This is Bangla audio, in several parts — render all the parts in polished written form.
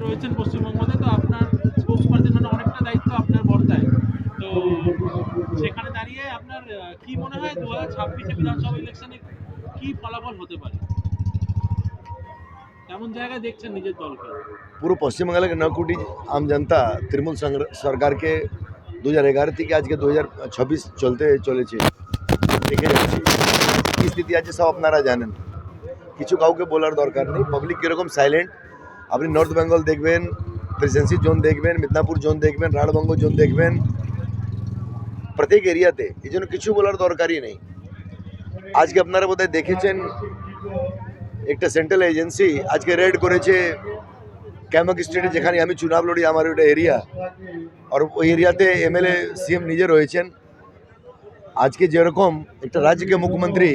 রয়েছেন পশ্চিমবঙ্গতে, তো আপনার স্পোক্সপারসন মানে অনেকটা দায়িত্ব আপনার বর্তায়। তো সেখানে দাঁড়িয়ে আপনার কি মনে হয় 2026 বিধানসভা ইলেকশনে কি ফলাফল হতে পারে? কেমন জায়গায় দেখছেন নিজের দলকে? पूर्व पश्चिम बंगाल के 9 कोटी आम जनता तृणमूल सरकार के 2011 থেকে আজকে 2026 চলতে চলেছে দেখে যাচ্ছে কি স্থিতি আছে সব আপনারা জানেন। কিছু কাউকে বলার দরকার নেই। পাবলিক কিরকম সাইলেন্ট, আপনি নর্থ বেঙ্গল দেখবেন, প্রেসিডেন্সি জোন দেখবেন, মিদনাপুর জোন দেখবেন, রাঢ়বঙ্গ জোন দেখবেন, প্রত্যেক এরিয়াতে এই জন্য কিছু বলার দরকারই নেই। আজকে আপনারা বোধহয় দেখেছেন একটা সেন্ট্রাল এজেন্সি আজকে রেড করেছে कैमक स्टेटे যেখানে আমি চুনাব লড়ি, আমার ওটা এরিয়া, আর ওই এরিয়াতে এমএলএ সিএম নিজে রয়েছেন। আজকে যেরকম একটা রাজ্যকে মুখ্যমন্ত্রী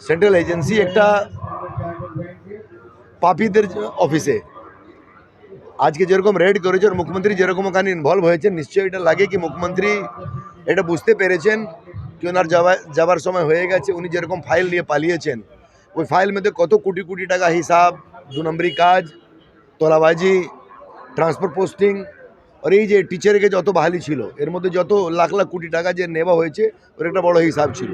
সেন্ট্রাল এজেন্সি একটা পাপীদের অফিসে আজকে যেরকম রেড করেছে, আর মুখ্যমন্ত্রী যেরকম ওখানে ইনভলভ হয়েছেন, নিশ্চয়ই এটা লাগে কি মুখ্যমন্ত্রী এটা বুঝতে পেরেছেন কি ওনার যাবার সময় হয়ে গেছে। উনি যেরকম ফাইল নিয়ে পালিয়েছেন, ওই ফাইল মধ্যে কত কোটি কোটি টাকা হিসাব, 2 নম্বরী কাজ, তোলাবাজি, ট্রান্সফার পোস্টিং, আর এই যে টিচারকে যত বহালি ছিল এর মধ্যে যত লাখ লাখ কোটি টাকা যে নেওয়া হয়েছে ওর একটা বড় হিসাব ছিল।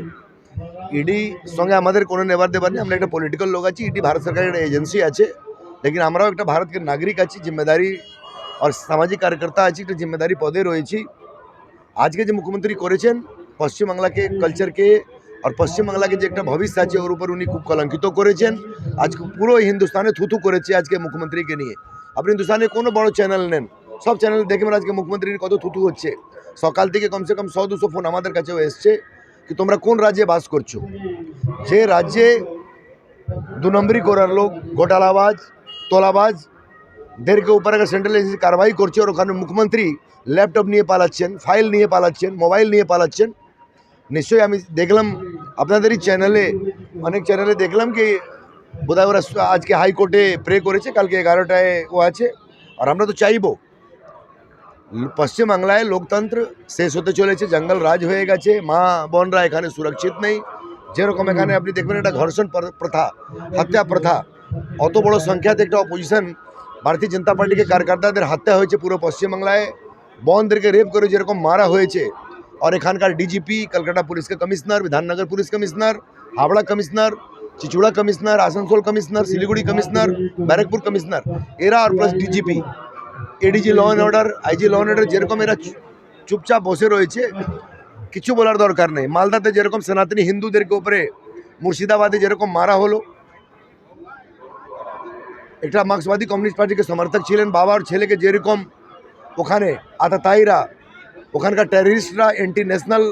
ইডি সঙ্গে আমাদের কোনো নেবার দেবার নেই, আমরা একটা পলিটিক্যাল লোক আছি, ইডি ভারত সরকারের একটা এজেন্সি আছে, লেকিন আমরাও একটা ভারতের নাগরিক আছি, জিম্মেদারি আর সামাজিক কার্যকর্তা আছি, একটা জিম্মেদারি পদে রয়েছি। আজকে যে মুখ্যমন্ত্রী করেছেন পশ্চিমবাংলাকে কালচারকে আর পশ্চিমবাংলাকে যে একটা ভবিষ্য আছে ওর উপর উনি খুব কলঙ্কিত করেছেন। আজকে পুরো হিন্দুস্তানে থুথু করেছে আজকে মুখ্যমন্ত্রীকে নিয়ে। আপনি হিন্দুস্তানে কোনো বড় চ্যানেল নেন, সব চ্যানেল দেখবেন আজকে মুখ্যমন্ত্রীর কত থুথু হচ্ছে। সকাল থেকে কমসে কম 100-200 ফোন আমাদের কাছেও এসছে কি তোমরা কোন রাজ্যে বাস করছো, যে রাজ্যে 2 নম্বরী করার লোক, ঘোটালাবাজ, তোলাবাজ দেরকে উপর अगर সেন্ট্রাল এজেন্সি কারবাই করছে আর ওখানে মুখ্যমন্ত্রী ল্যাপটপ নিয়ে পালাচ্ছেন, ফাইল নিয়ে পালাচ্ছেন, মোবাইল নিয়ে পালাচ্ছেন। নিশ্চয়ই আমি দেখলাম আপনাদেরই চ্যানেলে, অনেক চ্যানেলে দেখলাম কি বোধহয় ওরা আজকে হাইকোর্টে প্রে করেছে, কালকে 11টায় ও আছে। আর আমরা তো চাইব পশ্চিমবাংলায় লোকতন্ত্র শেষ হতে চলেছে, জঙ্গল রাজ হয়ে গেছে, মা বোনরা এখানে সুরক্ষিত নেই। যেরকম এখানে আপনি দেখবেন একটা ধর্ষণ প্রথা, হত্যা প্রথা, অত বড় সংখ্যাতে একটা অপোজিশন ভারতীয় জনতা পার্টিকে কার্যকর্তাদের হত্যা হয়েছে পুরো পশ্চিমবাংলায়, বোনদেরকে রেপ করে যেরকম মারা হয়েছে। और এখানকার ডিজিপি, কলকাতা পুলিশ के commissioner, Bidhannagar police commissioner, Howrah commissioner, Chuchura commissioner, Asansol commissioner, Siliguri commissioner, Barrackpore commissioner এরা আর plus DGP, ADG law and order, IG law and order যেরকম এরা চুপচাপ বসে রয়েছে, কিছু বলার দরকার নেই। মালদাতে যেরকম সনাতনী হিন্দুদেরকে উপরে, মুর্শিদাবাদে যেরকম মারা হলো, একটা মার্ক্সবাদী কমিউনিস্ট পার্টিকে সমর্থক ছিলেন, বাবা আর ছেলেকে যেরকম ওখানে আততায়ীরা, ওখানকার টেররিস্টরা এন্টি ন্যাশনাল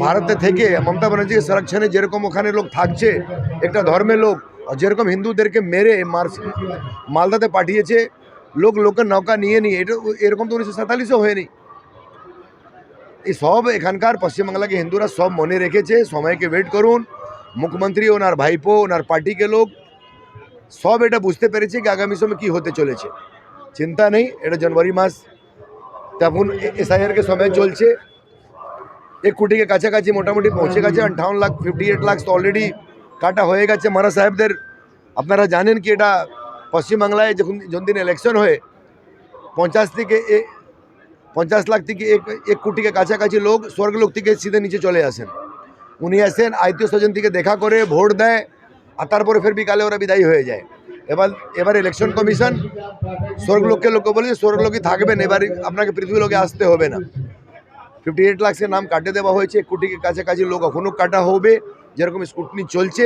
ভারতে থেকে মমতা ব্যানার্জিকে সংরক্ষণে যেরকম ওখানে লোক থাকছে, একটা ধর্মের লোক যেরকম হিন্দুদেরকে মেরে মালদাতে পাঠিয়েছে, লোকের নৌকা নিয়ে নিয়ে, এটা এরকম তো 1947-এও হয়নি। এই সব এখানকার পশ্চিমবাংলাকে হিন্দুরা সব মনে রেখেছে। সময়কে ওয়েট করুন, মুখ্যমন্ত্রী ওনার ভাইপো, ওনার পার্টিকে লোক সব এটা বুঝতে পেরেছে কি আগামী সময় কী হতে চলেছে। চিন্তা নেই, এটা জানুয়ারি মাস, তখন এসআইআর के समय চলছে, 1 কোটিকে কাছাকাছি মোটামুটি পৌঁছে গেছে। 58 লাখ 58 লাখ তো অলরেডি কাটা হয়ে গেছে মারা সাহেবদের। আপনারা জানেন কি এটা পশ্চিমবাংলায় যখন দিন ইলেকশন হয়ে 50 লাখ থেকে 1 কোটিকে কাছাকাছি লোক স্বর্গলোক থেকে সিধে নিচে চলে আসেন। উনি আসেন আত্মীয় স্বজন থেকে দেখা করে ভোট দেয়, আর তারপরে ফের বিকালে ওরা বিদায়ী হয়ে যায়। এবার ইলেকশন কমিশন স্বর্গলোকের লোককে বলে স্বর্গলোকই থাকবেন, এবার আপনাকে পৃথিবীলোকে আসতে হবে না। 58 লাখ নাম কাটে দেওয়া হয়েছে, 1 কোটিকে কাছাকাছি লোক এখনও কাটা হবে। যেরকম স্কুটনি চলছে,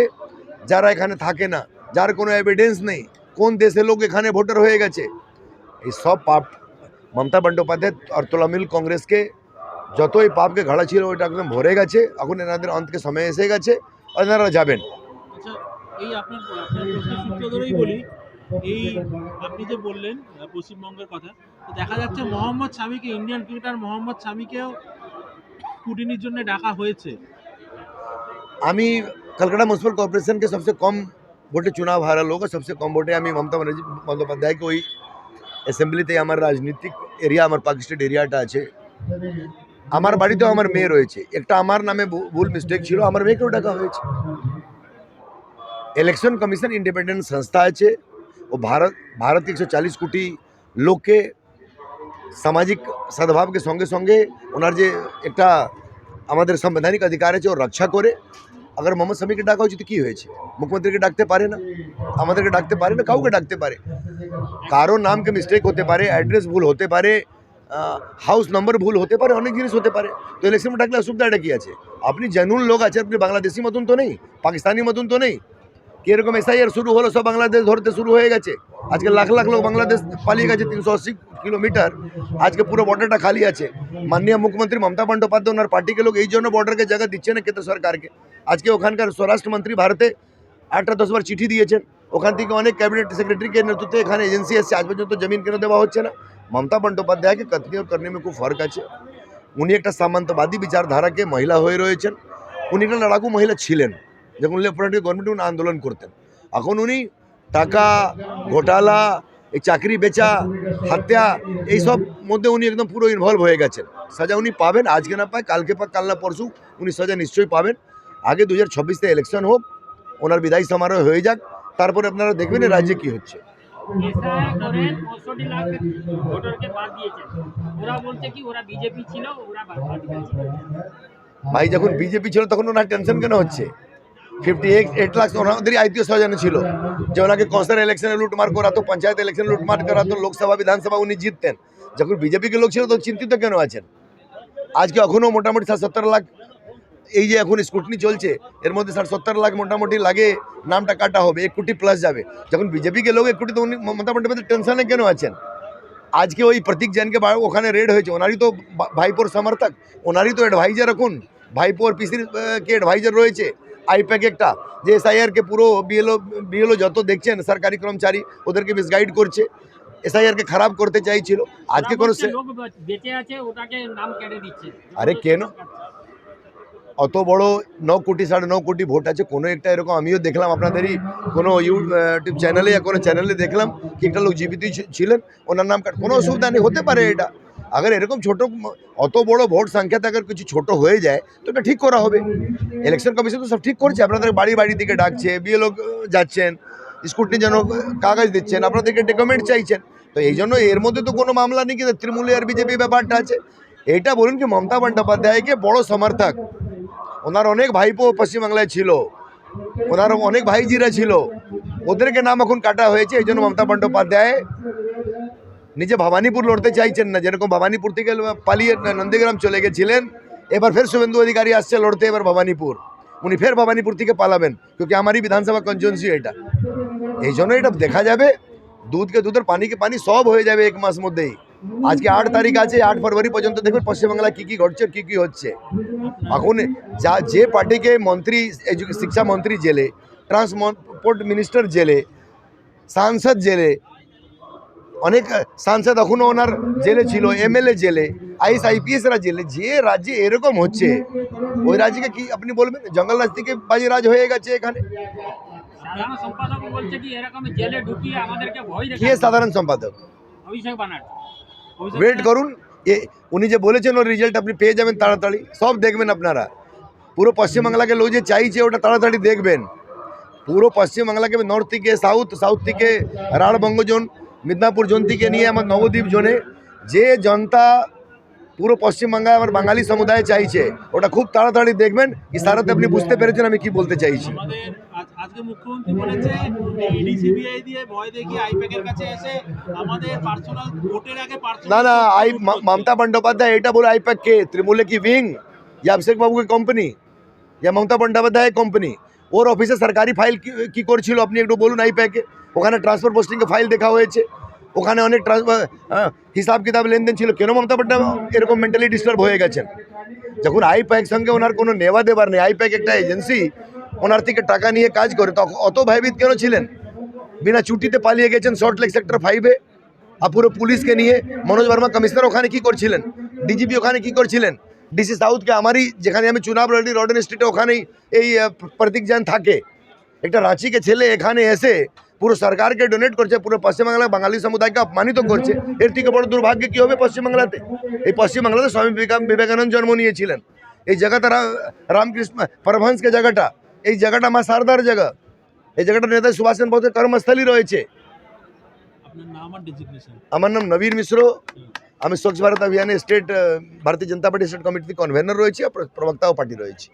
যারা এখানে থাকে না, যার কোনো এভিডেন্স নেই কোন দেশের লোক এখানে ভোটার হয়ে গেছে, এই সব পাপ মমতা বন্দ্যোপাধ্যায় আর তৃণমূল কংগ্রেসকে যতই পাপকে ঘাড়া ছিল ওইটা একদম ভরে গেছে। এখন এনাদের অন্তকে সময় এসে গেছে, আর এনারা যাবেন। আচ্ছা, এই আপনার প্রশ্নের সূত্র ধরেই বলি, এই আপনি যে বললেন পশ্চিমবঙ্গের কথা, তো দেখা যাচ্ছে মোহাম্মদ শামিকে, ইন্ডিয়ান ক্রিকেটার মোহাম্মদ শামিকেও স্কুটিনির জন্য ডাকা হয়েছে। আমি कलकत्ता म्यूनसिपल कॉर्पोरेशन के सबसे कम वोटे चुनाव हारा लोग, सबसे कम वोटे আমি মমতা বন্দ্যোপাধ্যায়কে ওই অ্যাসেম্বলিতে আমার রাজনীতিক এরিয়া, আমার পার্ক স্ট্রিট এরিয়াটা আছে, আমার বাড়িতেও আমার মেয়ে রয়েছে, একটা আমার নামে ভুল মিস্টেক ছিল, আমার মেয়েকেও ডাকা হয়েছে। ইলেকশন কমিশন ইন্ডিপেন্ডেন্ট সংস্থা আছে, ও भारत के 140 কোটি লোককে সামাজিক সদ্ভাবকে সঙ্গে সঙ্গে ওনার যে একটা আমাদের সাংবিধানিক অধিকার আছে ও রক্ষা করে। अगर मोहम्मद शमीके डाका उचित কি হয়েছে? মুখ্যমন্ত্রীকে ডাকতে পারে না, আমাদেরকে ডাকতে পারে না, কাউকে ডাকতে পারে। কারো নামকে মিস্টেক হতে পারে, অ্যাড্রেস ভুল হতে পারে, হাউস নম্বর ভুল হতে পারে, অনেক জিনিস হতে পারে। তো ইলেকশন ডাকলে অসুবিধাটা কি আছে? আপনি জেনুইন লোক আছে, আপনি বাংলাদেশি মতন তো নেই, পাকিস্তানি মতন তো নেই। কিরকম এসআইআর শুরু হলো, সব বাংলাদেশ ধরতে শুরু হয়ে গেছে। আজকে লাখ লাখ লোক বাংলাদেশ পালিয়ে গেছে, 380 কিলোমিটার। আজকে পুরো বর্ডারটা খালি আছে। মাননীয় মুখ্যমন্ত্রী মমতা বন্দ্যোপাধ্যায় ওনার পার্টিকে লোক এই জন্য বর্ডারকে জায়গা দিচ্ছে না কেন্দ্র সরকারকে। আজকে ওখানকার স্বরাষ্ট্রমন্ত্রী ভারতে 8-10 বার চিঠি দিয়েছেন। ওখান থেকে অনেক ক্যাবিনেট সেক্রেটারিকে নেতৃত্বে এখানে এজেন্সি এসছে, আজ পর্যন্ত জমিন কেন দেওয়া হচ্ছে না? মমতা বন্দ্যোপাধ্যায়কে কথনীয় করনে में খুব ফরক আছে। উনি একটা সামন্তবাদী বিচারধারাকে মহিলা হয়ে রয়েছেন। উনি একটা লড়াকু মহিলা ছিলেন যখন লেফটেন্যান্ট গভর্নমেন্ট উনি আন্দোলন করতেন। এখন উনি টাকা ঘোটালা, এই চাকরি বেচা, হত্যা, এইসব মধ্যে উনি একদম পুরো ইনভলভ হয়ে গেছেন। সাজা উনি পাবেন, আজকে না পায় কালকে পাক, কাল না পরশু উনি সাজা নিশ্চয়ই পাবেন। আগে 2026-তে ইলেকশন হোক, ওনার বিদায় সমারোহ হয়ে যাক, তারপরে আপনারা দেখবেন রাজ্যে কি হচ্ছে। এসআই করেন 65 লাখ ভোটারকে বাদ দিয়েছেন। ওরা বলছে কি ওরা বিজেপি ছিল, ওরা বাদ দিয়েছে। ভাই যখন বিজেপি ছিল তখন ওনার টেনশন কেন হচ্ছে? 58 লাখ ওনাদেরই আইপিএস সজানো ছিল যে ওনাকে কৌশল ইলেকশনে লুটমার করা তো, পঞ্চায়েত ইলেকশনে লুটমার করা তো, লোকসভা বিধানসভা উনি জিততেন। যখন বিজেপিকে লোক ছিল তো চিন্তিত কেন আছেন? আজকে এখনও মোটামুটি 60-70 লাখ, এই যে এখন স্কুটনি চলছে এর মধ্যে 60-70 লাখ মোটামুটি লাগে নামটা কাটা হবে, 1 কোটি প্লাস যাবে। যখন বিজেপিকে লোক 1 কোটি, তো উনি মমতা বন্দ্যোপাধ্যায় টেনশনে কেন আছেন? আজকে ওই প্রতীক জৈনকে ওখানে রেড হয়েছে, ওনারই তো ভাইপোর সমর্থক, ওনারই তো অ্যাডভাইজার। এখন ভাইপোর পিসির কে অ্যাডভাইজার রয়েছে আইপ্যাক একটা, যে এসআইআরকে পুরো বিএলও যত দেখছেন সরকারি কর্মচারী ওদেরকে মিসগাইড করছে, এসআইআরকে খারাপ করতে চাইছিল। আজকে কোনো লোক বেঁচে আছে, ওটাকে নাম কেটে দিচ্ছে। আরে কেন? অত বড় 9 কোটি 9.5 কোটি ভোট আছে, কোনো একটা এরকম আমিও দেখলাম আপনাদেরই কোনো ইউটিউব চ্যানেলে या কোনো চ্যানেলে দেখলাম কি একটা লোক জীবিত ছিলেন, ওনার নাম কোনো অসুবিধা নেই, হতে পারে এটা। अगर এরকম ছোট অত বড় ভোট সংখ্যাতে अगर কিছু ছোট হয়ে যায় তো এটা ঠিক করা হবে। ইলেকশন কমিশন তো সব ঠিক করছে, আপনাদের বাড়ি বাড়ি থেকে ডাকছে, বিএলও যাচ্ছেন, স্কুটনি যেন কাগজ দিচ্ছেন, আপনাদেরকে ডকুমেন্ট চাইছেন। তো এই জন্য এর মধ্যে তো কোনো মামলা নেই কি তৃণমূল আর বিজেপি ব্যাপারটা আছে। এটা বলুন কি মমতা বন্দ্যোপাধ্যায়কে বড় সমর্থক, ওনার অনেক ভাইপো পশ্চিমবাংলায় ছিল, ওনার অনেক ভাইজিরা ছিল, ওদেরকে নাম এখন কাটা হয়েছে। এই জন্য মমতা বন্দ্যোপাধ্যায় নিজে ভবানীপুর লড়তে চাইছেন না, যেরকম ভবানীপুর থেকে পালিয়ে নন্দীগ্রাম চলে গেছিলেন, এবার ফের শুভেন্দু অধিকারী আসছে লড়তে এবার ভবানীপুর, উনি ফের ভবানীপুর থেকে পালাবেন, क्योंकि আমারই বিধানসভা কনস্টিটিউয়েন্সি এটা। এই জন্য এটা দেখা যাবে, দুধকে দুধের পানিকে পানি সব হয়ে যাবে 1 মাস মধ্যেই। আজকে 8 তারিখ আছে, 8 ফেব্রুয়ারি পর্যন্ত দেখবেন পশ্চিমবাংলায় কী কী ঘটছে, কী কী হচ্ছে। এখন যা যে পার্টিকে মন্ত্রী, শিক্ষা মন্ত্রী জেলে, ট্রান্সপোর্ট মিনিস্টার জেলে, সাংসদ জেলে, অনেক সাংসদ এখনও ওনার জেলে ছিল, এমএলএ জেলে, আইপিএসরা জেলে, যে রাজ্যে এরকম হচ্ছে ওই রাজ্যকে কি আপনি বলবেন জঙ্গল রাজ থেকে বাজি রাজ হয়ে গেছে এখানে? সাধারণ সম্পাদক বলছে কি এরকম জেলে ঢুকিয়ে আমাদেরকে ভয় কে সাধারণ সম্পাদক? অভিষেক ব্যানার্জি। ওয়েট করুন, উনি যে বলেছেন ওর রেজাল্ট আপনি পেয়ে যাবেন তাড়াতাড়ি, সব দেখবেন আপনারা। পুরো পশ্চিমবাংলাকে লোক যে চাইছে ওটা তাড়াতাড়ি দেখবেন। পুরো পশ্চিমবাংলাকে নর্থ থেকে সাউথ থেকে রাঢ়বঙ্গ জোন, মিদনাপুর জোন থেকে নিয়ে আমার নবদ্বীপ জোনে যে জনতা পুরো পশ্চিমবাংলায় আমার বাঙালি সমুদায় চাইছে, ওটা খুব তাড়াতাড়ি দেখবেন। ইশারাতে আপনি বুঝতে পেরেছেন আমি কি বলতে চাইছি। আমাদের আজকে মুখ্যমন্ত্রী বলেছে ইডি সিবিআই দিয়ে ভয় দেখিয়ে আইপ্যাকের কাছে এসে আমাদের পার্সোনাল ভোটের আগে না না, মমতা বন্দ্যোপাধ্যায় এটা বলে আইপ্যাক কে? তৃণমূলে কি विंग या अभिषेक बाबू की कंपनी या ममता बंद्योपाध्याय कंपनी? ওর অফিসে সরকারি ফাইল কি করছিল আপনি একটু বলুন। আইপ্যাকে ওখানে ট্রান্সফার পোস্টিংয়ে ফাইল দেখা হয়েছে, ওখানে অনেক হিসাব কিতাব লেনদেন ছিল। কেন মমতা বন্দ্যোপাধ্যায় এরকম মেন্টালি ডিস্টার্ব হয়ে গেছেন? যখন আইপ্যাক সঙ্গে ওনার কোনো নেওয়া দেবার নেই, আইপ্যাক একটা এজেন্সি, ওনার থেকে টাকা নিয়ে কাজ করে, তখন অত ভয়ভীত কেন ছিলেন? বিনা ছুটিতে পালিয়ে গেছেন সল্টলেক সেক্টর 5-এ, আর পুরো পুলিশকে নিয়ে। মনোজ বর্মা কমিশনার ওখানে কি করছিলেন? ডিজিপি ওখানে কি করছিলেন? ডিসি সাউথকে আমারই যেখানে আমি চুনাব লড়ি রডেন স্ট্রিটে ওখানেই এই প্রতীক জৈন থাকে, একটা রাঁচিকে ছেলে এখানে এসে পুরো সরকারকে ডোনেট করছে, পুরো পশ্চিমবাংলা বাঙালি সমুদায়কে অপমানিত করছে। এর থেকে বড় দুর্ভাগ্য কি হবে পশ্চিমবাংলাতে? এই পশ্চিমবাংলাতে স্বামী বিবেকানন্দ জন্ম নিয়েছিলেন, এই জায়গাটা রামকৃষ্ণ পরমহংসকে জায়গাটা, এই জায়গাটা মা শারদার জায়গা, এই জায়গাটা নেতাজি সুভাষচন্দ্র বোসের কর্মস্থলী রয়েছে। আপনার নাম আর ডেজিগনেশন? আমার নাম নবীন মিশ্র, আমি স্বচ্ছ ভারত অভিযানে স্টেট ভারতীয় জনতা পার্টি স্টেট কমিটিতে কনভেনর রয়েছি আর প্রবক্তাও পার্টি রয়েছে।